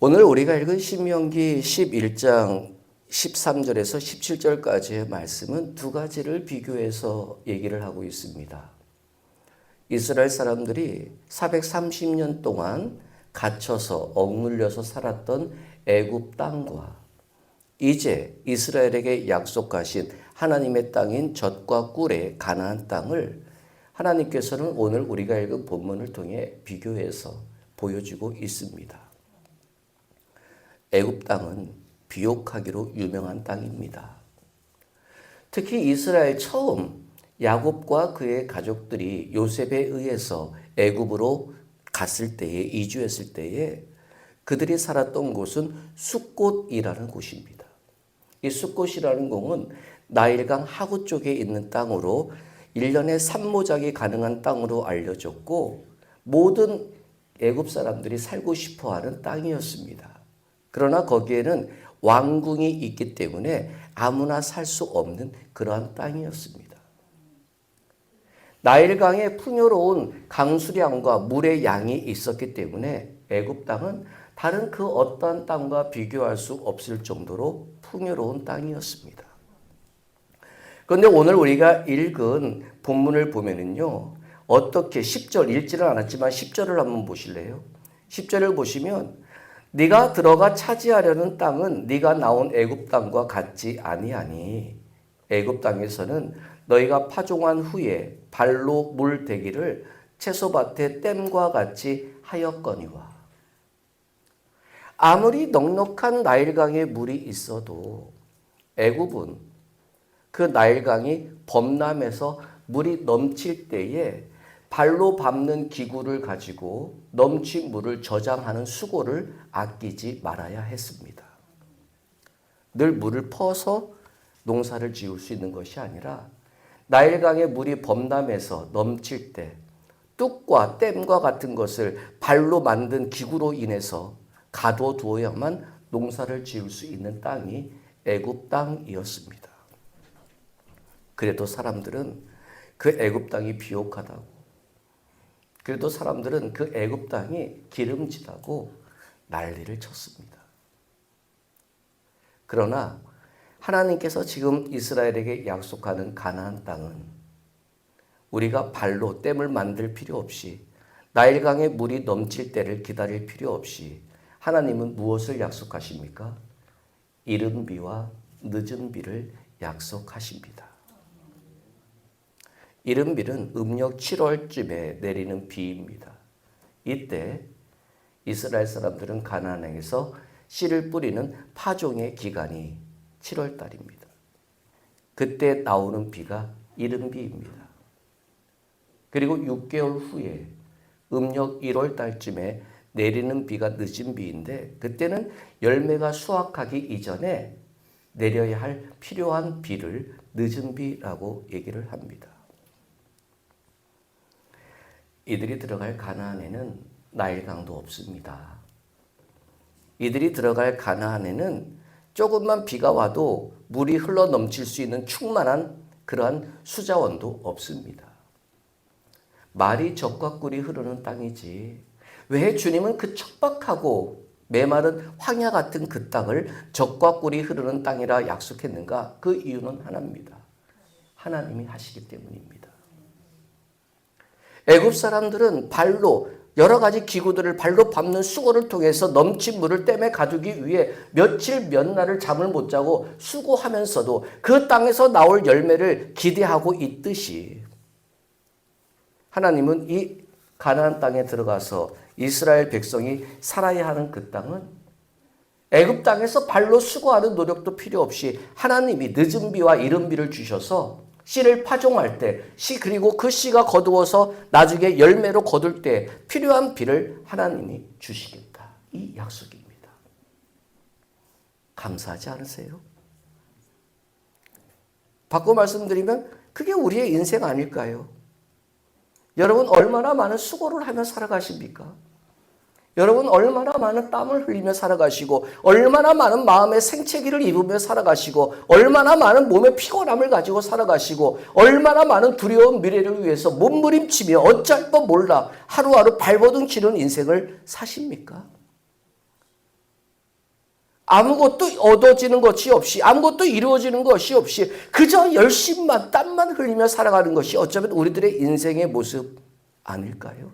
오늘 우리가 읽은 신명기 11장 13절에서 17절까지의 말씀은 두 가지를 비교해서 얘기를 하고 있습니다. 이스라엘 사람들이 430년 동안 갇혀서 억눌려서 살았던 애굽 땅과 이제 이스라엘에게 약속하신 하나님의 땅인 젖과 꿀의 가나안 땅을 하나님께서는 오늘 우리가 읽은 본문을 통해 비교해서 보여주고 있습니다. 애굽 땅은 비옥하기로 유명한 땅입니다. 특히 이스라엘 처음 야곱과 그의 가족들이 요셉에 의해서 애굽으로 갔을 때에 이주했을 때에 그들이 살았던 곳은 숫곳이라는 곳입니다. 이 숫곳이라는 곳은 나일강 하구 쪽에 있는 땅으로 1년에 산모작이 가능한 땅으로 알려졌고 모든 애굽 사람들이 살고 싶어하는 땅이었습니다. 그러나 거기에는 왕궁이 있기 때문에 아무나 살 수 없는 그러한 땅이었습니다. 나일강의 풍요로운 강수량과 물의 양이 있었기 때문에 애굽 땅은 다른 그 어떠한 땅과 비교할 수 없을 정도로 풍요로운 땅이었습니다. 그런데 오늘 우리가 읽은 본문을 보면은요, 어떻게 10절 읽지는 않았지만 10절을 한번 보실래요? 10절을 보시면 네가 들어가 차지하려는 땅은 네가 나온 애굽 땅과 같지 아니하니 애굽 땅에서는 너희가 파종한 후에 발로 물 대기를 채소밭의 댐과 같이 하였거니와. 아무리 넉넉한 나일강에 물이 있어도 애굽은 그 나일강이 범람해서 물이 넘칠 때에 발로 밟는 기구를 가지고 넘친 물을 저장하는 수고를 아끼지 말아야 했습니다. 늘 물을 퍼서 농사를 지을 수 있는 것이 아니라 나일강의 물이 범람해서 넘칠 때 뚝과 댐과 같은 것을 발로 만든 기구로 인해서 가둬두어야만 농사를 지을 수 있는 땅이 애굽 땅이었습니다. 그래도 사람들은 그 애굽 땅이 비옥하다고, 그래도 사람들은 그 애굽 땅이 기름지다고 난리를 쳤습니다. 그러나 하나님께서 지금 이스라엘에게 약속하는 가나안 땅은 우리가 발로 댐을 만들 필요 없이 나일강의 물이 넘칠 때를 기다릴 필요 없이 하나님은 무엇을 약속하십니까? 이른 비와 늦은 비를 약속하십니다. 이른 비는 음력 7월쯤에 내리는 비입니다. 이때 이스라엘 사람들은 가나안에서 씨를 뿌리는 파종의 기간이 7월 달입니다. 그때 나오는 비가 이른 비입니다. 그리고 6개월 후에 음력 1월 달쯤에 내리는 비가 늦은 비인데 그때는 열매가 수확하기 이전에 내려야 할 필요한 비를 늦은 비라고 얘기를 합니다. 이들이 들어갈 가나안에는 나일강도 없습니다. 이들이 들어갈 가나안에는 조금만 비가 와도 물이 흘러 넘칠 수 있는 충만한 그러한 수자원도 없습니다. 말이 젖과 꿀이 흐르는 땅이지 왜 주님은 그 척박하고 메마른 황야 같은 그 땅을 젖과 꿀이 흐르는 땅이라 약속했는가? 그 이유는 하나입니다. 하나님이 하시기 때문입니다. 애굽 사람들은 발로 여러 가지 기구들을 발로 밟는 수고를 통해서 넘친 물을 댐에 가두기 위해 며칠 몇 날을 잠을 못 자고 수고하면서도 그 땅에서 나올 열매를 기대하고 있듯이 하나님은 이 가나안 땅에 들어가서 이스라엘 백성이 살아야 하는 그 땅은 애굽 땅에서 발로 수고하는 노력도 필요 없이 하나님이 늦은 비와 이른 비를 주셔서 씨를 파종할 때 씨 그리고 그 씨가 거두어서 나중에 열매로 거둘 때 필요한 비를 하나님이 주시겠다. 이 약속입니다. 감사하지 않으세요? 바꿔 말씀드리면 그게 우리의 인생 아닐까요? 여러분 얼마나 많은 수고를 하며 살아가십니까? 여러분 얼마나 많은 땀을 흘리며 살아가시고 얼마나 많은 마음의 생채기를 입으며 살아가시고 얼마나 많은 몸의 피곤함을 가지고 살아가시고 얼마나 많은 두려운 미래를 위해서 몸부림치며 어쩔 뻔 몰라 하루하루 발버둥 치는 인생을 사십니까? 아무것도 얻어지는 것이 없이, 아무것도 이루어지는 것이 없이 그저 열심만 땀만 흘리며 살아가는 것이 어쩌면 우리들의 인생의 모습 아닐까요?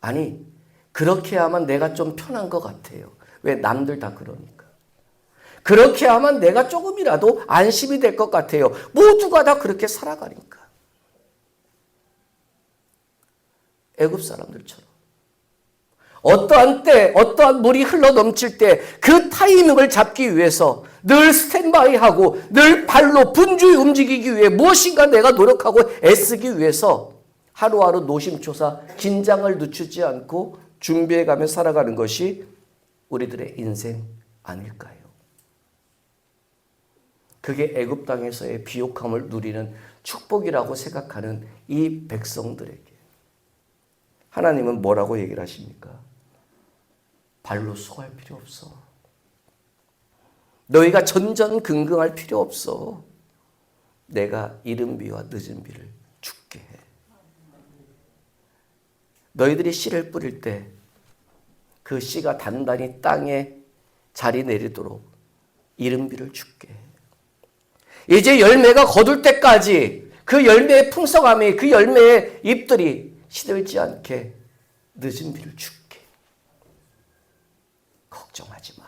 아니, 그렇게 하면 내가 좀 편한 것 같아요. 왜? 남들 다 그러니까. 그렇게 하면 내가 조금이라도 안심이 될 것 같아요. 모두가 다 그렇게 살아가니까. 애굽 사람들처럼. 어떠한 때, 어떠한 물이 흘러 넘칠 때 그 타이밍을 잡기 위해서 늘 스탠바이하고 늘 발로 분주히 움직이기 위해 무엇인가 내가 노력하고 애쓰기 위해서 하루하루 노심초사 긴장을 늦추지 않고 준비해가며 살아가는 것이 우리들의 인생 아닐까요? 그게 애굽 땅에서의 비옥함을 누리는 축복이라고 생각하는 이 백성들에게 하나님은 뭐라고 얘기를 하십니까? 발로 수고할 필요 없어. 너희가 전전긍긍할 필요 없어. 내가 이른 비와 늦은 비를 줄게 해. 너희들이 씨를 뿌릴 때 그 씨가 단단히 땅에 자리 내리도록 이른 비를 줄게 해. 이제 열매가 거둘 때까지 그 열매의 풍성함이, 그 열매의 잎들이 시들지 않게 늦은 비를 줄게. 걱정하지 마.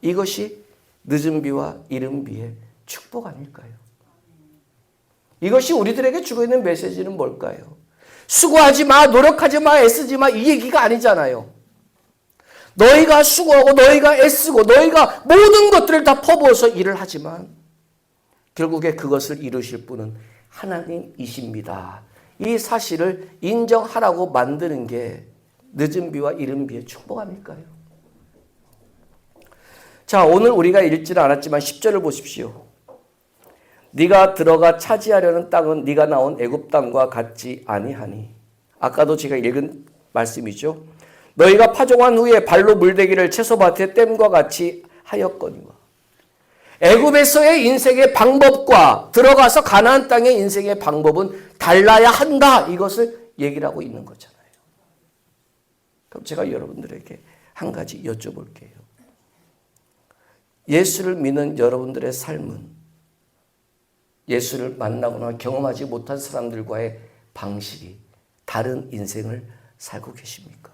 이것이 늦은 비와 이른 비의 축복 아닐까요? 이것이 우리들에게 주고 있는 메시지는 뭘까요? 수고하지 마, 노력하지 마, 애쓰지 마, 이 얘기가 아니잖아요. 너희가 수고하고 너희가 애쓰고 너희가 모든 것들을 다 퍼부어서 일을 하지만 결국에 그것을 이루실 분은 하나님이십니다. 이 사실을 인정하라고 만드는 게 늦은 비와 이른 비의 축복 아닐까요? 자, 오늘 우리가 읽지는 않았지만 10절을 보십시오. 네가 들어가 차지하려는 땅은 네가 나온 애굽 땅과 같지 아니하니. 아까도 제가 읽은 말씀이죠. 너희가 파종한 후에 발로 물대기를 채소밭의 댐과 같이 하였거니와. 애굽에서의 인생의 방법과 들어가서 가나안 땅의 인생의 방법은 달라야 한다. 이것을 얘기를 하고 있는 거잖아요. 그럼 제가 여러분들에게 한 가지 여쭤볼게요. 예수를 믿는 여러분들의 삶은 예수를 만나거나 경험하지 못한 사람들과의 방식이 다른 인생을 살고 계십니까?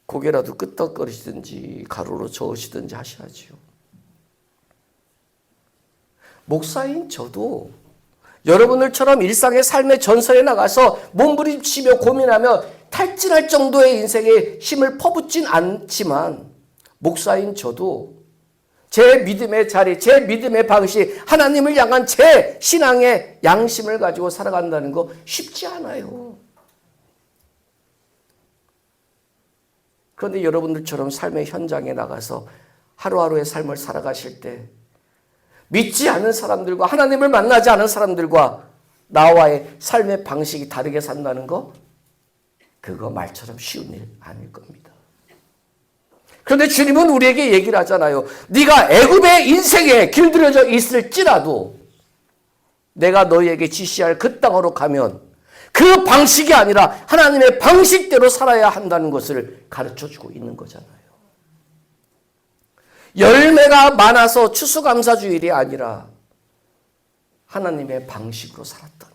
고개라도 끄덕거리시든지 가로로 저으시든지 하셔야지요. 목사인 저도 여러분들처럼 일상의 삶의 전선에 나가서 몸부림치며 고민하며 탈진할 정도의 인생에 힘을 퍼붓진 않지만 목사인 저도 제 믿음의 자리, 제 믿음의 방식, 하나님을 향한 제 신앙의 양심을 가지고 살아간다는 거 쉽지 않아요. 그런데 여러분들처럼 삶의 현장에 나가서 하루하루의 삶을 살아가실 때 믿지 않은 사람들과 하나님을 만나지 않은 사람들과 나와의 삶의 방식이 다르게 산다는 거 그거 말처럼 쉬운 일 아닐 겁니다. 그런데 주님은 우리에게 얘기를 하잖아요. 네가 애굽의 인생에 길들여져 있을지라도 내가 너희에게 지시할 그 땅으로 가면 그 방식이 아니라 하나님의 방식대로 살아야 한다는 것을 가르쳐주고 있는 거잖아요. 열매가 많아서 추수감사주일이 아니라 하나님의 방식으로 살았더니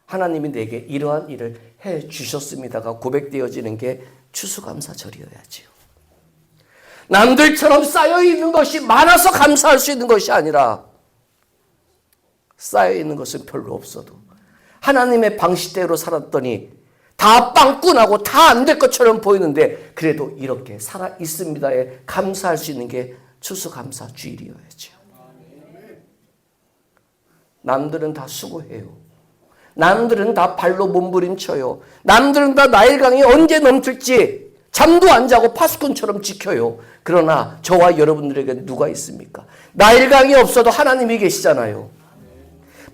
하나님이 내게 이러한 일을 해 주셨습니다가 고백되어지는 게 추수감사절이어야지요. 남들처럼 쌓여있는 것이 많아서 감사할 수 있는 것이 아니라 쌓여있는 것은 별로 없어도 하나님의 방식대로 살았더니 다 빵꾸나고 다 안 될 것처럼 보이는데 그래도 이렇게 살아있습니다에 감사할 수 있는 게 추수감사주일이어야죠. 남들은 다 수고해요. 남들은 다 발로 몸부림쳐요. 남들은 다 나일강이 언제 넘칠지 잠도 안 자고 파수꾼처럼 지켜요. 그러나 저와 여러분들에게 누가 있습니까? 나일강이 없어도 하나님이 계시잖아요.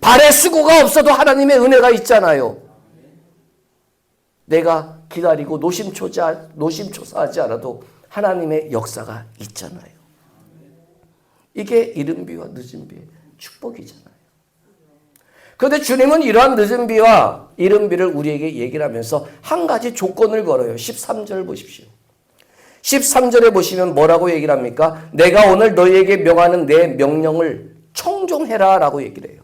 발의 수고가 없어도 하나님의 은혜가 있잖아요. 내가 기다리고 노심초사하지 않아도 하나님의 역사가 있잖아요. 이게 이른 비와 늦은 비의 축복이잖아요. 그런데 주님은 이러한 늦은 비와 이른 비를 우리에게 얘기를 하면서 한 가지 조건을 걸어요. 13절 보십시오. 13절에 보시면 뭐라고 얘기를 합니까? 내가 오늘 너희에게 명하는 내 명령을 청종해라 라고 얘기를 해요.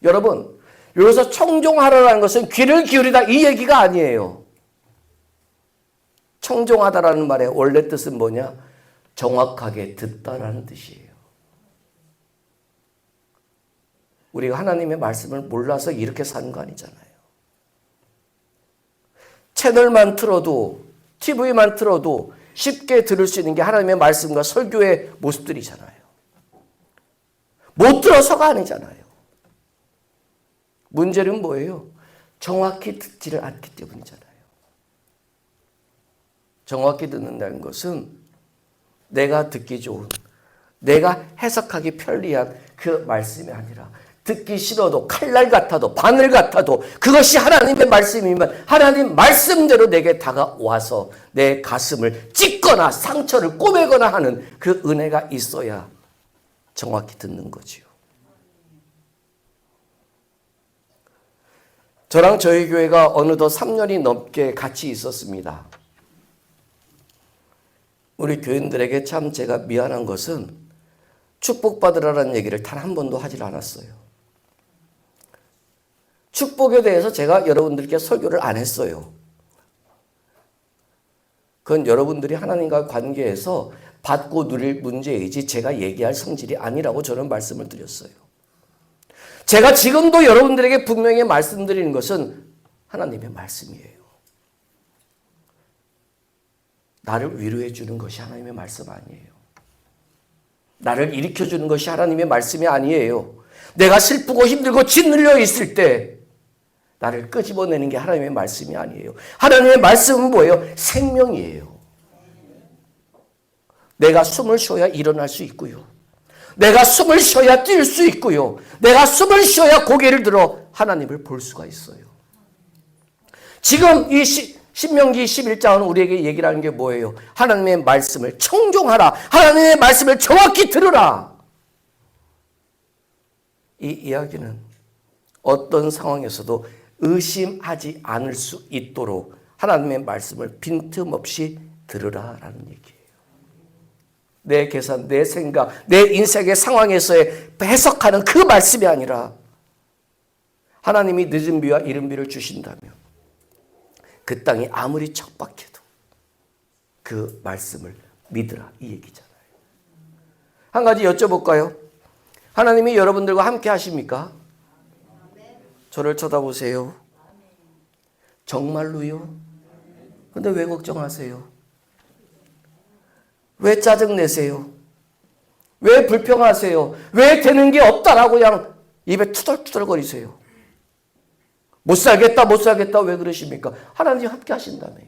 여러분, 여기서 청종하라는 것은 귀를 기울이다 이 얘기가 아니에요. 청종하다라는 말의 원래 뜻은 뭐냐? 정확하게 듣다라는 뜻이에요. 우리가 하나님의 말씀을 몰라서 이렇게 사는 거 아니잖아요. 채널만 틀어도, TV만 틀어도 쉽게 들을 수 있는 게 하나님의 말씀과 설교의 모습들이잖아요. 못 들어서가 아니잖아요. 문제는 뭐예요? 정확히 듣지를 않기 때문이잖아요. 정확히 듣는다는 것은 내가 듣기 좋은, 내가 해석하기 편리한 그 말씀이 아니라 듣기 싫어도 칼날 같아도 바늘 같아도 그것이 하나님의 말씀이면 하나님 말씀대로 내게 다가와서 내 가슴을 찢거나 상처를 꼬매거나 하는 그 은혜가 있어야 정확히 듣는 거지요. 저랑 저희 교회가 어느덧 3년이 넘게 같이 있었습니다. 우리 교인들에게 참 제가 미안한 것은 축복받으라는 얘기를 단 한 번도 하질 않았어요. 축복에 대해서 제가 여러분들께 설교를 안 했어요. 그건 여러분들이 하나님과 관계에서 받고 누릴 문제이지 제가 얘기할 성질이 아니라고 저는 말씀을 드렸어요. 제가 지금도 여러분들에게 분명히 말씀드리는 것은 하나님의 말씀이에요. 나를 위로해 주는 것이 하나님의 말씀 아니에요. 나를 일으켜 주는 것이 하나님의 말씀이 아니에요. 내가 슬프고 힘들고 짓눌려 있을 때 나를 끄집어내는 게 하나님의 말씀이 아니에요. 하나님의 말씀은 뭐예요? 생명이에요. 내가 숨을 쉬어야 일어날 수 있고요. 내가 숨을 쉬어야 뛸 수 있고요. 내가 숨을 쉬어야 고개를 들어 하나님을 볼 수가 있어요. 지금 이 신명기 11장은 우리에게 얘기를 하는 게 뭐예요? 하나님의 말씀을 청종하라. 하나님의 말씀을 정확히 들으라. 이 이야기는 어떤 상황에서도 의심하지 않을 수 있도록 하나님의 말씀을 빈틈없이 들으라라는 얘기예요. 내 계산, 내 생각, 내 인생의 상황에서의 해석하는 그 말씀이 아니라 하나님이 늦은 비와 이른 비를 주신다면 그 땅이 아무리 척박해도 그 말씀을 믿으라 이 얘기잖아요. 한 가지 여쭤볼까요? 하나님이 여러분들과 함께 하십니까? 저를 쳐다보세요. 정말로요? 근데 왜 걱정하세요? 왜 짜증내세요? 왜 불평하세요? 왜 되는 게 없다라고 그냥 입에 투덜투덜거리세요? 못 살겠다 왜 그러십니까? 하나님이 함께 하신다며요.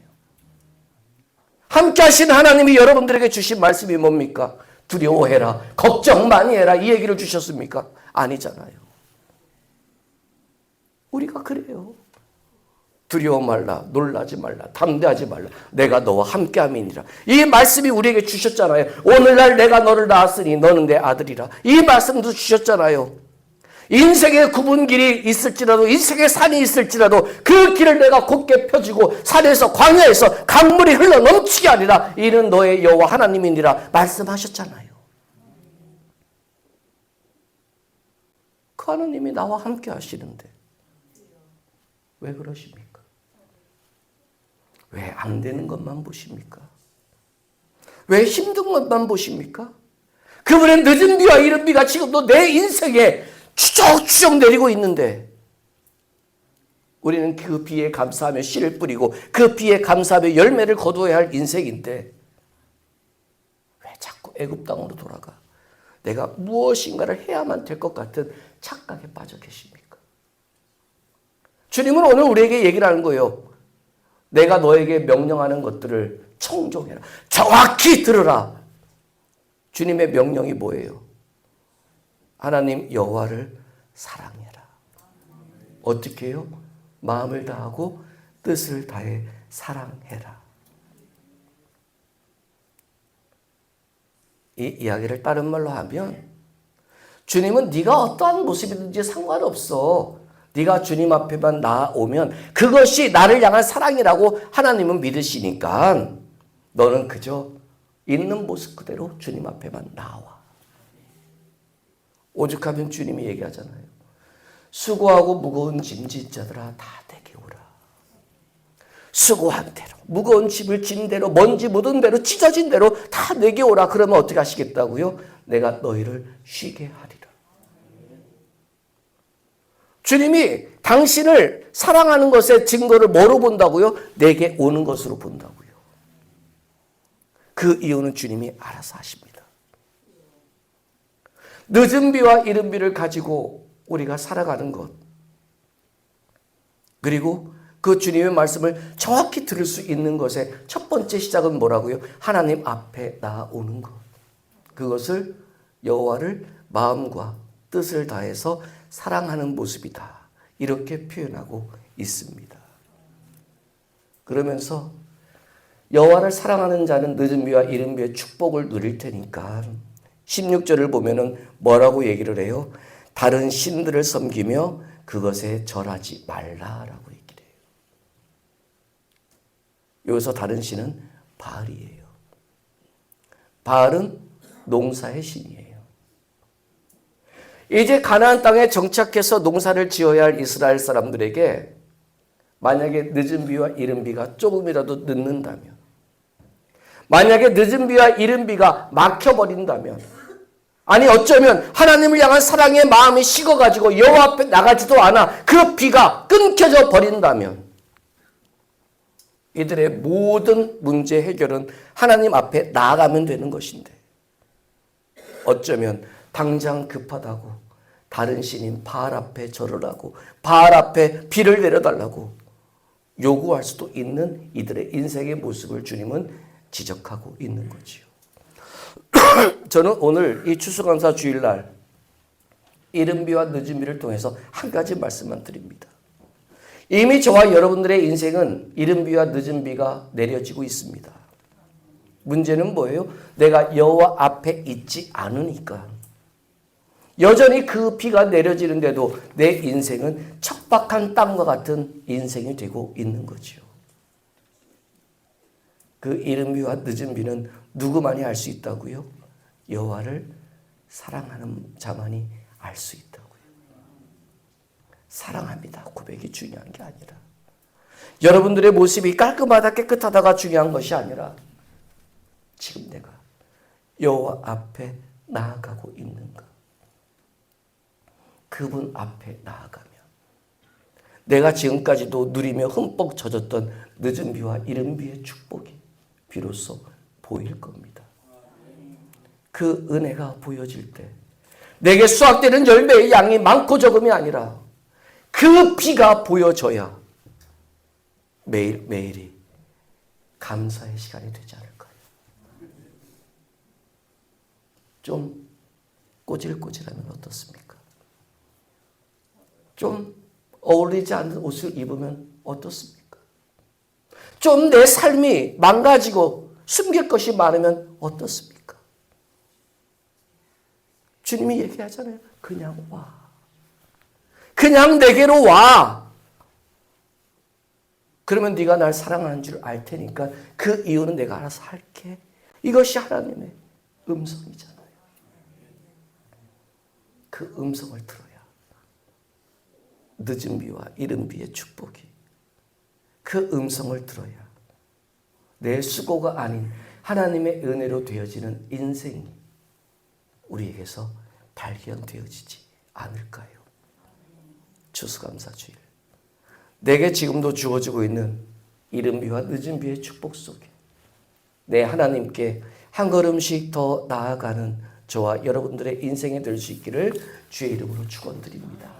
함께 하신 하나님이 여러분들에게 주신 말씀이 뭡니까? 두려워해라, 걱정 많이 해라 이 얘기를 주셨습니까? 아니잖아요. 우리가 그래요. 두려워 말라, 놀라지 말라, 담대하지 말라. 내가 너와 함께함이니라. 이 말씀이 우리에게 주셨잖아요. 오늘날 내가 너를 낳았으니 너는 내 아들이라. 이 말씀도 주셨잖아요. 인생의 굽은 길이 있을지라도 인생의 산이 있을지라도 그 길을 내가 곧게 펴주고 산에서 광야에서 강물이 흘러 넘치게 하리라. 이는 너의 여호와 하나님이니라 말씀하셨잖아요. 그 하나님이 나와 함께 하시는데 왜 그러십니까? 왜 안 되는 것만 보십니까? 왜 힘든 것만 보십니까? 그분의 늦은 비와 이른 비가 지금도 내 인생에 추적추적 내리고 있는데 우리는 그 비에 감사하며 씨를 뿌리고 그 비에 감사하며 열매를 거두어야 할 인생인데 왜 자꾸 애굽 땅으로 돌아가? 내가 무엇인가를 해야만 될 것 같은 착각에 빠져 계십니까? 주님은 오늘 우리에게 얘기를 하는 거예요. 내가 너에게 명령하는 것들을 청종해라. 정확히 들으라. 주님의 명령이 뭐예요? 하나님 여호와를 사랑해라. 어떻게 해요? 마음을 다하고 뜻을 다해 사랑해라. 이 이야기를 다른 말로 하면 주님은 네가 어떠한 모습이든지 상관없어. 네가 주님 앞에만 나오면 그것이 나를 향한 사랑이라고 하나님은 믿으시니까 너는 그저 있는 모습 그대로 주님 앞에만 나와. 오죽하면 주님이 얘기하잖아요. 수고하고 무거운 짐진 자들아 다 내게 오라. 수고한 대로 무거운 짐을 진 대로 먼지 묻은 대로 찢어진 대로 다 내게 오라. 그러면 어떻게 하시겠다고요? 내가 너희를 쉬게 하리라. 주님이 당신을 사랑하는 것의 증거를 뭐로 본다고요? 내게 오는 것으로 본다고요. 그 이유는 주님이 알아서 하십니다. 늦은 비와 이른 비를 가지고 우리가 살아가는 것, 그리고 그 주님의 말씀을 정확히 들을 수 있는 것의 첫 번째 시작은 뭐라고요? 하나님 앞에 나오는 것. 그것을 여호와를 마음과 뜻을 다해서 사랑하는 모습이다. 이렇게 표현하고 있습니다. 그러면서 여호와를 사랑하는 자는 늦은 비와 이른 비의 축복을 누릴 테니까 16절을 보면은 뭐라고 얘기를 해요? 다른 신들을 섬기며 그것에 절하지 말라라고 얘기를 해요. 여기서 다른 신은 바알이에요. 바알은 농사의 신이에요. 이제 가나안 땅에 정착해서 농사를 지어야 할 이스라엘 사람들에게 만약에 늦은 비와 이른 비가 조금이라도 늦는다면, 만약에 늦은 비와 이른 비가 막혀버린다면, 아니 어쩌면 하나님을 향한 사랑의 마음이 식어가지고 여호와 앞에 나가지도 않아 그 비가 끊겨져 버린다면 이들의 모든 문제 해결은 하나님 앞에 나아가면 되는 것인데, 어쩌면 당장 급하다고 다른 신인 바알 앞에 절을 하고 바알 앞에 비를 내려달라고 요구할 수도 있는 이들의 인생의 모습을 주님은 지적하고 있는 거지요. 저는 오늘 이 추수감사 주일날 이른 비와 늦은 비를 통해서 한 가지 말씀만 드립니다. 이미 저와 여러분들의 인생은 이른 비와 늦은 비가 내려지고 있습니다. 문제는 뭐예요? 내가 여호와 앞에 있지 않으니까 여전히 그 비가 내려지는데도 내 인생은 척박한 땅과 같은 인생이 되고 있는 거지요. 그 이른 비와 늦은 비는 누구만이 알 수 있다고요? 여호와를 사랑하는 자만이 알 수 있다고요. 사랑합니다. 고백이 중요한 게 아니라, 여러분들의 모습이 깔끔하다 깨끗하다가 중요한 것이 아니라 지금 내가 여호와 앞에 나아가고 있는가. 그분 앞에 나아가면 내가 지금까지도 누리며 흠뻑 젖었던 늦은 비와 이른 비의 축복이 비로소 보일 겁니다. 그 은혜가 보여질 때 내게 수확되는 열매의 양이 많고 적음이 아니라 그 비가 보여져야 매일매일이 감사의 시간이 되지 않을까요? 좀 꼬질꼬질하면 어떻습니까? 좀 어울리지 않는 옷을 입으면 어떻습니까? 좀 내 삶이 망가지고 숨길 것이 많으면 어떻습니까? 주님이 얘기하잖아요. 그냥 와. 그냥 내게로 와. 그러면 네가 날 사랑하는 줄 알 테니까 그 이유는 내가 알아서 할게. 이것이 하나님의 음성이잖아요. 그 음성을 들어야 늦은 비와 이른 비의 축복이, 그 음성을 들어야 내 수고가 아닌 하나님의 은혜로 되어지는 인생이 우리에게서 발견되어지지 않을까요? 추수감사주일, 내게 지금도 주어지고 있는 이른 비와 늦은 비의 축복 속에 내 하나님께 한 걸음씩 더 나아가는 저와 여러분들의 인생이 될 수 있기를 주의 이름으로 축원드립니다.